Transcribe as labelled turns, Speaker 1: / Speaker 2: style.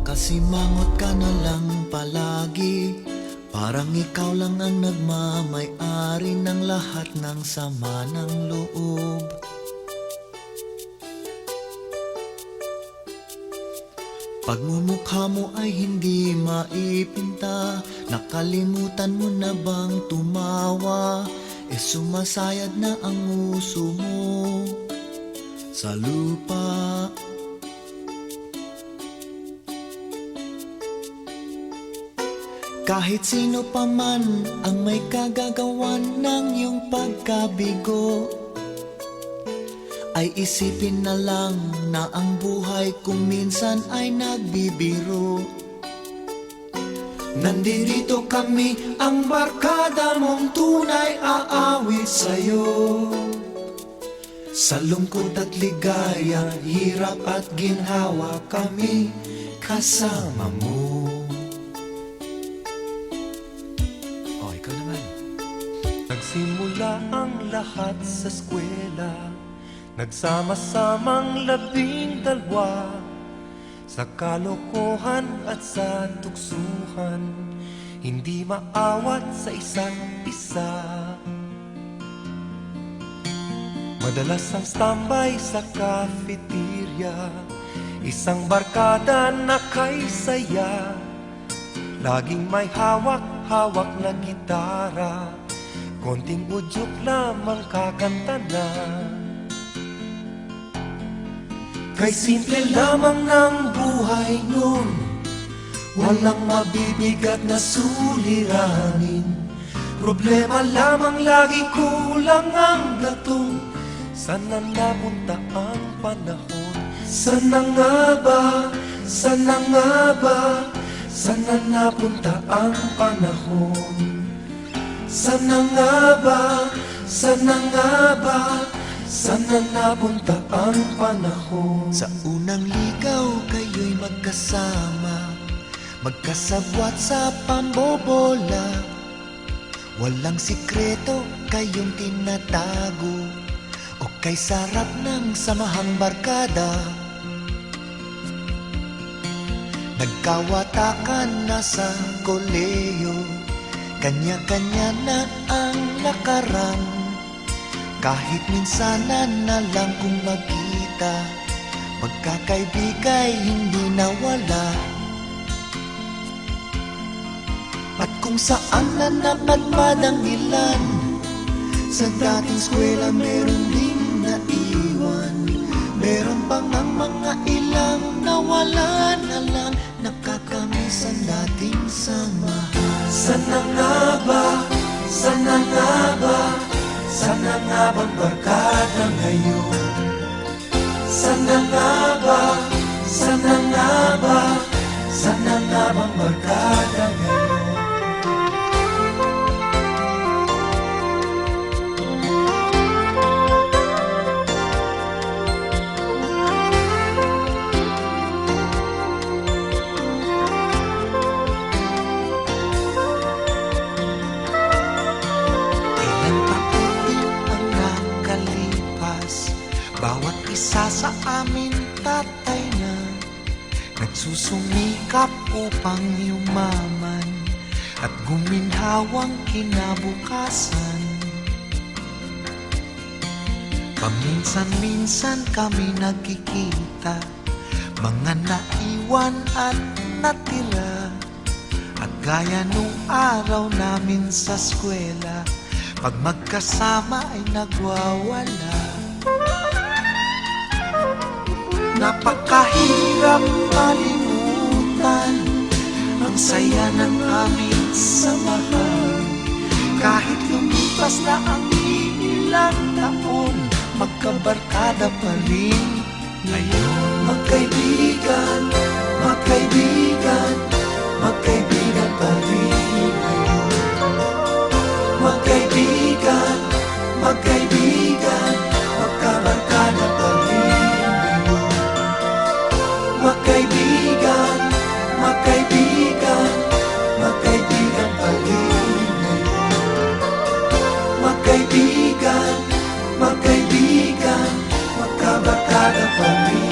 Speaker 1: Nakasimangot ka na lang palagi, parang ikaw lang ang nagmamay-ari ng lahat ng sama ng loob. Pagmumukha mo ay hindi maipinta, nakalimutan mo na bang tumawa? Sumasayad na ang nguso mo sa lupa. Kahit sino pa man ang may kagagawan ng iyong pagkabigo, ay isipin na lang na ang buhay kung minsan ay nagbibiro. Nandito kami, ang barkada mong tunay aawit sa'yo. Sa lungkot at ligaya, hirap at ginhawa, kami kasama mo. Oh, ikaw naman.
Speaker 2: Nagsimula ang lahat sa eskwela, nagsama-samang 12, sa kalokohan at sa tuksuhan, hindi maawat sa isa't isa. Madalas ang standby sa cafeteria, isang barkada na kay saya, laging may hawak-hawak na gitara, konting udyok lamang kakanta na. Kay simple lamang ng buhay nun, walang mabibigat na suliranin. Problema lamang lagi, kulang ang gatong. Sana napunta ang panahon? Sana nga ba? Sana nga ba? Sana napunta ang panahon? Sana nga ba? Sana nga ba? Sana napunta ang panahon?
Speaker 1: Sa unang ligaw, kayo'y magkasama, magkasabwat sa pambobola. Walang sikreto kayong tinatago, o kay sarap ng samahang barkada. Nagkawatakan na sa koleyo, kanya-kanya na ang lakaran. Kahit minsanan na lang kung magkita, pagkakaibigay hindi nawala. At kung saan na napadpad ang ilan, sa dating eskwela meron ding naiwan. Meron pang ang mga ilang nawala na lang, nakakamiss ang dating samahan.
Speaker 2: Sana nga ba? Sana nga ba? Sana nga bang barkada ngayon? Sana nga ba? Sana nga ba? Sana nga bang barkada ngayon?
Speaker 1: Bawat isa sa amin tatay na nagsusumikap upang yumaman at guminhawang kinabukasan. Paminsan-minsan kami nagkikita, mga naiwan at natira. At gaya nung araw namin sa eskwela, pag magkasama ay nagwawala. Napakahirap malimutan ang saya ng aming samahan. Kahit lumipas na ang ilang taon, magkabarkada pa rin ngayon.
Speaker 2: Magkaibigan, magkaibigan, magkaibigan pa rin ngayon. Magkaibigan, magkaibigan, magkabarkada pa rin. Magkaibigan, magkaibigan, magkaibigan pa rin ngayon. Magkaibigan, magkaibigan, magkabarkada pa rin.